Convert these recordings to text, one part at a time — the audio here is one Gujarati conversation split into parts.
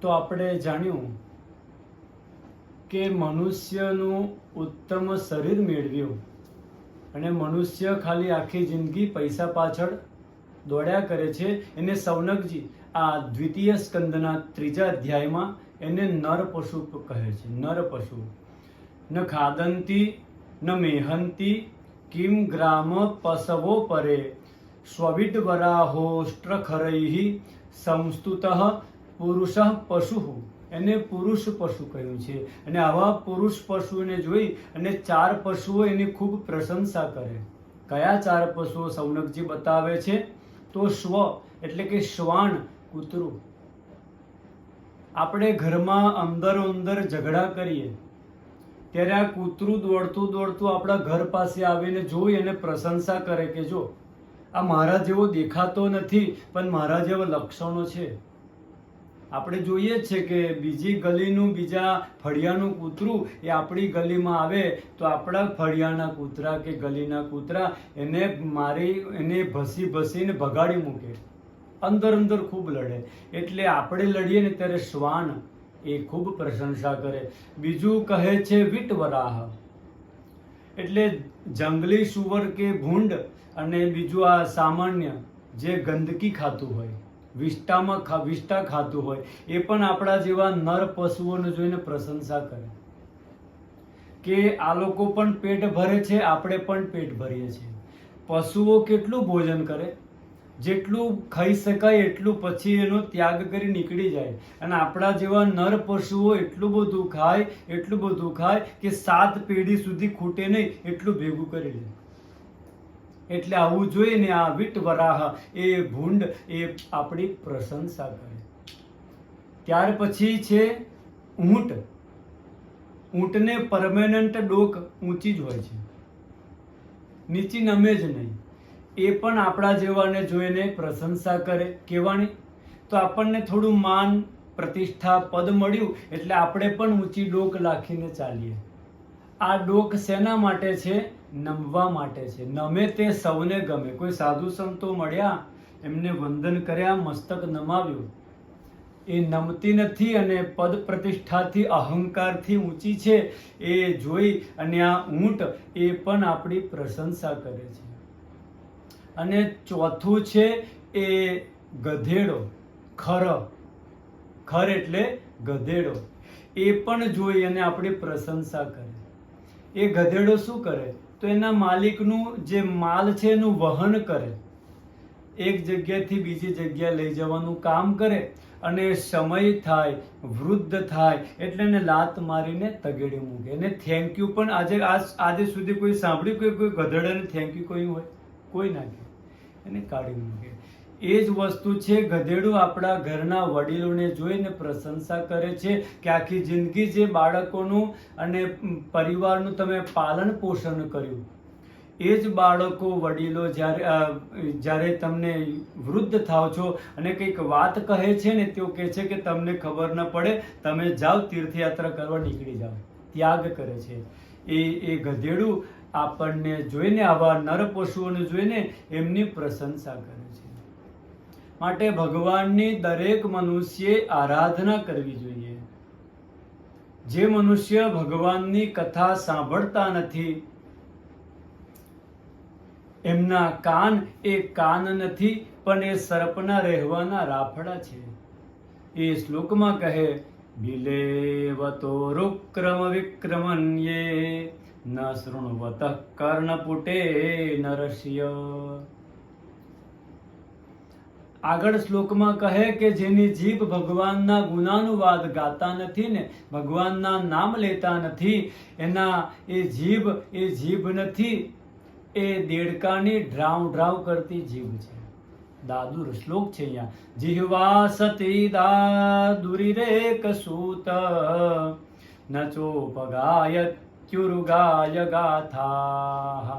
તો આપણે જાણ્યું કે મનુષ્યનું ઉત્તમ શરીર મેળવ્યું અને મનુષ્ય ખાલી આખી જિંદગી પૈસા પાછળ દોડ્યા કરે છે. એને સૌનકજી આ દ્વિતીય સ્કંદના 3જા અધ્યાયમાં એને નર પશુ કહે છે. નર પશુ ન ખાદંતી ન મેહંતી કિમ ગ્રામ પશવો પરે સ્વવિડ વરાહોષ્ટ્ર ખરૈહિ સંસ્તુત પુરુષ પશુ. એને પુરુષ પશુ કહ્યું છે. અને આવા પુરુષ પશુને જોઈ અને 4 પશુઓ એની ખૂબ પ્રશંસા કરે. કયા 4 પશુઓ સૌનકજી બતાવે છે? તો સ્વ એટલે કે શ્વાન, કૂતરું. આપણે ઘરમાં અંદરો અંદર ઝઘડા કરીએ ત્યારે આ કૂતરું દોડતું દોડતું આપણા ઘર પાસે આવીને જોઈ અને પ્રશંસા કરે કે જો આ મારા જેવો દેખાતો નથી પણ મારા જેવા લક્ષણો છે. આપણે જોઈએ જ છે કે બીજી ગલીનું બીજા ફળિયાનું કૂતરું એ આપણી ગલીમાં આવે તો આપણા ફળિયાના કૂતરા કે ગલીના કૂતરા એને ભસીને ભગાડી મૂકે. અંદર અંદર ખૂબ લડે. એટલે આપણે લડીએ ને ત્યારે શ્વાન એ ખૂબ પ્રશંસા કરે. બીજું કહે છે વિટવરાહ એટલે જંગલી સુવર કે ભૂંડ, અને બીજું આ સામાન્ય જે ગંદકી ખાતું હોય, વિષ્ટા ખાતું હોય, એ પણ આપણા જેવા નર પશુઓને જોઈને પ્રશંસા કરે કે આ લોકો પણ પેટ ભરે છે, આપણે પણ પેટ ભરીએ છીએ. પશુઓ કેટલું ભોજન કરે? જેટલું ખાઈ શકાય એટલું, પછી એનો ત્યાગ કરી નીકળી જાય. અને આપણા જેવા નર પશુઓ એટલું બધું ખાય કે 7 પેઢી સુધી ખૂટે નહીં એટલું ભેગું કરી લે. એટલે આવું જોઈને આ વિટવરાહ એ ભૂંડ એ આપણી પ્રશંસા કરે. ત્યાર પછી છે ઊંટ. ઊંટને પરમેનન્ટ ડોક ઊંચી જ હોય છે, નીચી નમે જ નહીં. એ પણ આપણા જેવાને જોઈને પ્રશંસા કરે. કેવાની? તો આપણને થોડું માન, પ્રતિષ્ઠા, પદ મળ્યું એટલે આપણે પણ ઊંચી ડોક રાખીને ચાલીએ. આ ડોક શેના માટે છે? નમવા માટે છે. નમે તે સૌને ગમે. કોઈ સાધુ સંતો મળ્યા, એમને વંદન કર્યા, મસ્તક નમાવ્યું, એ નમતી નથી અને પદ પ્રતિષ્ઠાથી, અહંકારથી ઊંચી છે એ જોઈ અને આ ઊંટ એ પણ આપણી પ્રશંસા કરે છે. અને ચોથું છે એ ગધેડો. ખર એટલે ગધેડો. એ પણ જોઈ અને આપણી પ્રશંસા કરે. એ ગધેડો શું કરે? તો એના માલિકનું જે માલ છે એનું વહન કરે, એક જગ્યાથી બીજી જગ્યાએ લઈ જવાનું કામ કરે. અને સમય થાય, વૃદ્ધ થાય એટલે એને લાત મારીને તગેડી મૂકે. એને થેન્ક યુ પણ આજે સુધી કોઈ સાંભળ્યું? કોઈ ગધેડાને થેન્ક યુ કહ્યું હોય? કોઈ ના કહે, એને કાઢી મૂકે. એ જ વસ્તુ છે ગધેડું આપણા ઘરના વડીલોને જોઈને પ્રશંસા કરે છે કે આખી જિંદગી જે બાળકોનું અને પરિવારનું તમે પાલન પોષણ કર્યું, એ જ બાળકો, વડીલો જ્યારે તમને વૃદ્ધ થાવ છો અને કંઈક વાત કહે છે ને, તેઓ કહે છે કે તમને ખબર ન પડે, તમે જાઓ તીર્થયાત્રા કરવા નીકળી જાઓ, ત્યાગ કરે છે. એ ગધેડું આપણને જોઈને, આવા નર પશુઓને જોઈને એમની પ્રશંસા કરે છે. માટે ભગવાનની દરેક મનુષ્યે આરાધના કરવી જોઈએ. જે મનુષ્ય ભગવાનની કથા સાંભળતા નથી, એમના કાન એ કાન નથી પણ એ સર્પના રહેવાના રાફડા છે. એ શ્લોકમાં કહે બિલેવતો રુક્રમ વિક્રમન્યે ન શૃણવત કર્ણપુટે નરસ્ય. આગળ શ્લોકમાં કહે કે જેની જીભ ભગવાનના ગુણાનુવાદ ગાતા નથી ને, ભગવાનના નામ લેતા નથી, એના એ જીભ નથી, એ દેડકાની ડ્રાવ કરતી જીભ છે. દાદુર શ્લોક છે અહીંયા. જીહવા સતી દાદુરીરેક સૂત નચોપગાયત્યુરુગાય ગાથા.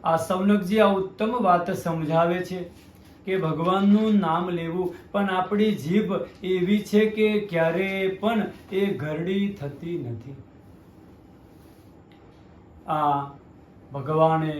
આ સૌનકજી આ ઉત્તમ વાત સમજાવે છે કે ભગવાનનું નામ લેવું, પણ આપણી જીભ એવી છે કે ક્યારે પણ એ ઘરડી થતી નથી. આ ભગવાને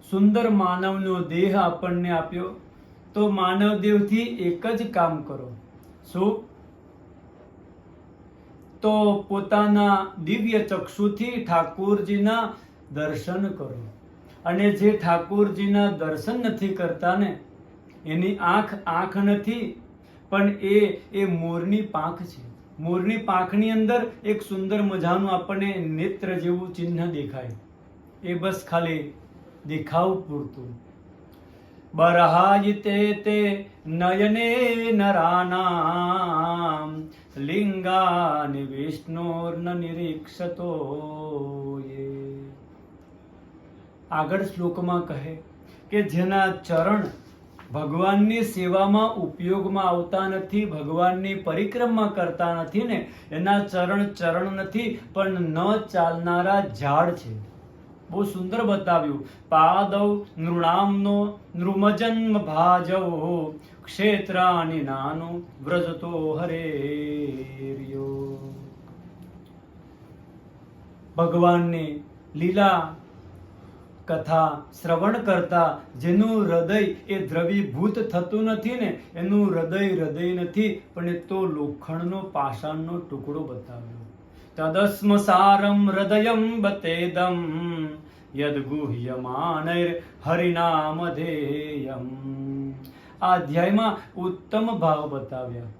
સુંદર માનવનો દેહ આપણને આપ્યો, તો માનવ દેહથી એક જ કામ કરો શું? તો પોતાના દિવ્ય ચક્ષુથી ઠાકોરજીના દર્શન કરો. અને જે ઠાકોરજીના દર્શન નથી કરતા ને, એની આંખ નથી, પણ એ મોરની પાંખ છે. મોરની પાંખની અંદર એક સુંદર મજાનું આપણને નેત્ર જેવું ચિહ્ન દેખાય. એ બસ ખાલી દેખાવ પૂરતું. બરહાયિતે તે નયને નરાનામ લિંગાનિ વિષ્ણુર્ન નિરીક્ષતો યે. આગળ શ્લોકમાં કહે કે જેના ચરણ ભગવાનની સેવામાં ઉપયોગમાં આવતા નથી, ભગવાનની પરિક્રમા કરતા નથી ને, એના ચરણ નથી પણ ન ચાલનારા ઝાડ છે. બહુ સુંદર બતાવ્યું. પાદૌ નૃણામનો નૃમજન્મ ભાજવ ક્ષેત્રાની નાનું વ્રજતો હરેર્યો. ભગવાનની લીલા કથા શ્રવણ કરતા જેનું હૃદય એ દ્રવીભૂત થતું નથી ને, એનું હૃદય નથી, પણ એ તો લોખંડનો પાષાણનો ટુકડો બતાવ્યો. તદસ્મ સારમ હૃદયમ બતેદમ યદગુહ્યમાનૈર હરિનામધેયમ. આ અધ્યાયમાં ઉત્તમ ભાવ બતાવ્યા.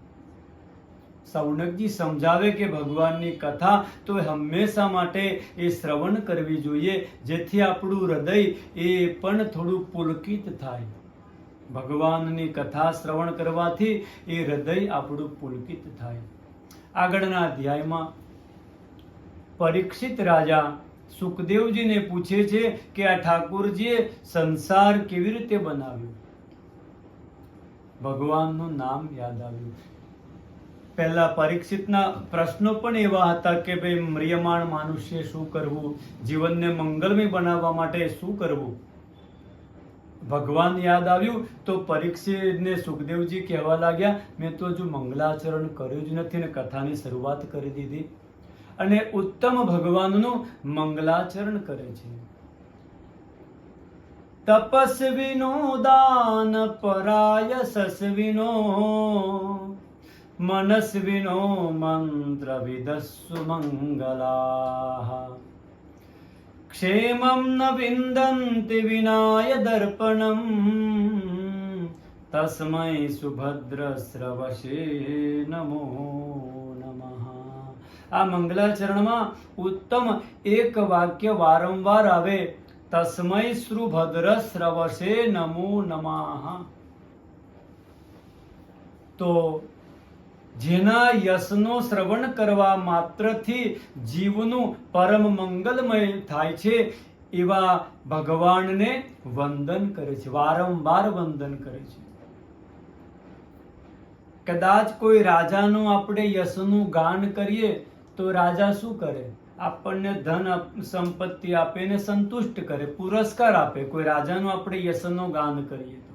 સૌનકજી સમજાવે કે ભગવાનની કથા તો હંમેશા માટે એ શ્રવણ કરવી જોઈએ, જેથી આપણું હૃદય એ પણ થોડું પુલકિત થાય. ભગવાનની કથા શ્રવણ કરવાથી એ હૃદય આપણું પુલકિત થાય. આગળના અધ્યાયમાં પરીક્ષિત રાજા સુખદેવજીને પૂછે છે કે આ ઠાકોરજીએ સંસાર કેવી રીતે બનાવ્યો. ભગવાનનું નામ યાદ આવ્યું. પહેલા પરીક્ષિતના પ્રશ્નો પણ એવા હતા કે ભાઈ મ્રિયમાણ માનુષ્ય શું કરવું, જીવનને મંગલમય બનાવવા માટે શું કરવું. ભગવાન યાદ આવ્યું તો પરીક્ષિતને સુખદેવજી કહેવા લાગ્યા, મેં તો હજુ મંગલાચરણ કર્યું જ નથી ને કથાની શરૂઆત કરી દીધી. અને ઉત્તમ ભગવાનનું મંગલાચરણ કરે છે. તપસ્વીનો દાન પરાય સસ્વીનો મનસ્વીનો મંત્ર વિદસ્સુ મંગલાઃ ક્ષેમં ન વિંદન્તિ વિનાય દર્પણમ તસ્મૈ સુભદ્ર સ્રવશે નમો નમઃ. આ મંગલાચરણમાં ઉત્તમ એક વાક્ય વારંવાર આવે, તસ્મૈ સુભદ્ર સ્રવશે નમો નમઃ. તો જેના યશનો શ્રવણ કરવા માત્રથી જીવનું પરમ મંગલમય થાય છે, એવા ભગવાનને વંદન કરે છે, વારંવાર વંદન કરે છે. કદાચ કોઈ રાજાનું આપણે યશનું ગાન કરીએ તો રાજા શું કરે? આપણને ધન સંપત્તિ આપે ને સંતુષ્ટ કરે, પુરસ્કાર આપે. કોઈ રાજાનું આપણે યશનું ગાન કરીએ તો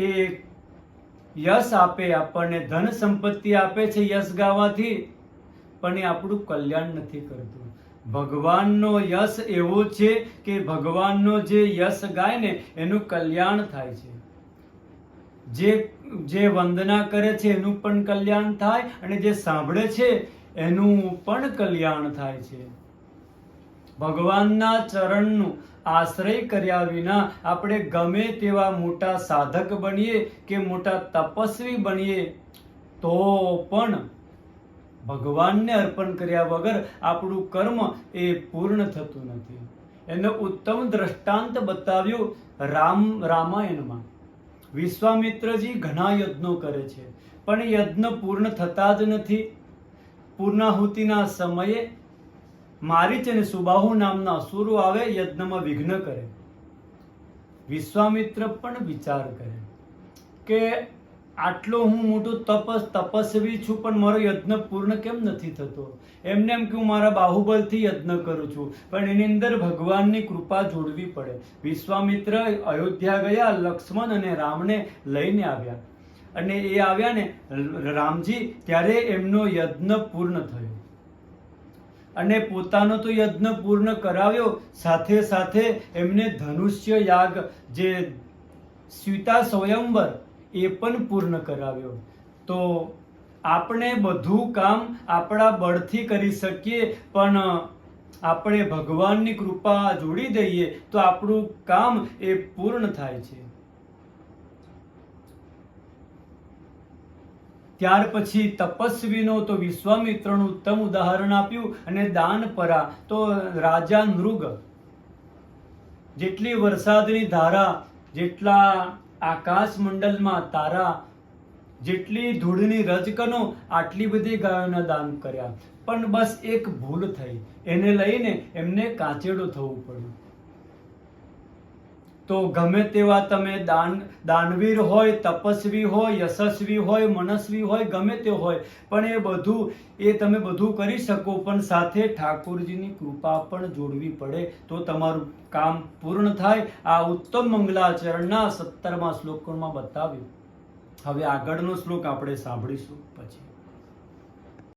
એ યશ આપે, આપણને ધન સંપત્તિ આપે છે યશ ગાવાથી, પણ એ આપણું કલ્યાણ નથી કરતું. ભગવાનનો યશ એવો છે કે ભગવાનનો જે યશ ગાય ને એનું કલ્યાણ થાય છે. જે વંદના કરે છે એનું પણ કલ્યાણ થાય, અને જે સાંભળે છે એનું પણ કલ્યાણ થાય છે. ભગવાનના ચરણનું આશ્રય કર્યા વિના આપણે ગમે તેવા મોટા સાધક બનીએ કે મોટા તપસ્વી બનીએ તો પણ ભગવાનને અર્પણ કર્યા વગર આપણું કર્મ એ પૂર્ણ થતું નથી. એનો ઉત્તમ દ્રષ્ટાંત બતાવ્યું રામાયણમાં. વિશ્વામિત્રજી ઘણા યજ્ઞો કરે છે, પણ યજ્ઞ પૂર્ણ થતા જ નથી. પૂર્ણાહુતિના સમયે મારીચ અને સુબાહુ નામના અસુરો આવે, યજ્ઞમાં વિઘ્ન કરે. વિશ્વામિત્ર પણ વિચાર કરે કે આટલો હું મોટું તપસ્વી છું, પણ મારો યજ્ઞ પૂર્ણ કેમ નથી થતો? એમને એમ કે હું મારા બાહુબલથી યજ્ઞ કરું છું, પણ એની અંદર ભગવાનની કૃપા જોડવી પડે. વિશ્વામિત્ર અયોધ્યા ગયા, લક્ષ્મણ અને રામને લઈને આવ્યા, અને એ આવ્યા ને રામજી, ત્યારે એમનો યજ્ઞ પૂર્ણ થયો. અને પોતાનો તો યજ્ઞ પૂર્ણ કરાવ્યો, સાથે સાથે એમને ધનુષ્ય યાગ, જે સીતા સ્વયંવર, એ પણ પૂર્ણ કરાવ્યો. તો આપણે બધું કામ આપણા બળથી કરી શકીએ, પણ આપણે ભગવાનની કૃપા જોડી દઈએ તો આપણું કામ એ પૂર્ણ થાય છે. ત્યાર પછી તપસ્વીનો તો વિશ્વામિત્રનું ઉત્તમ ઉદાહરણ આપ્યું, અને દાનપરા તો રાજા નૃગ. જેટલી વરસાદની ધારા, જેટલા આકાશ મંડળમાં તારા, જેટલી ધૂળની રજકણો, આટલી બધી ગાયોના દાન કર્યા, પણ બસ એક ભૂલ થઈ, એને લઈને એમને કાચેડો થવું પડ્યું. તો ગમે તેવા તમે દાનવીર હોય, તપસ્વી હોય, યશસ્વી હોય, મનસ્વી હોય, ગમે તે હોય, પણ એ તમે બધું કરી શકો, પણ સાથે ઠાકોરજીની કૃપા પણ જોડવી પડે તો તમારું કામ પૂર્ણ થાય. આ ઉત્તમ મંગલાચરણના 17મા શ્લોકમાં બતાવ્યું. હવે આગળનો શ્લોક આપણે સાંભળીશું પછી.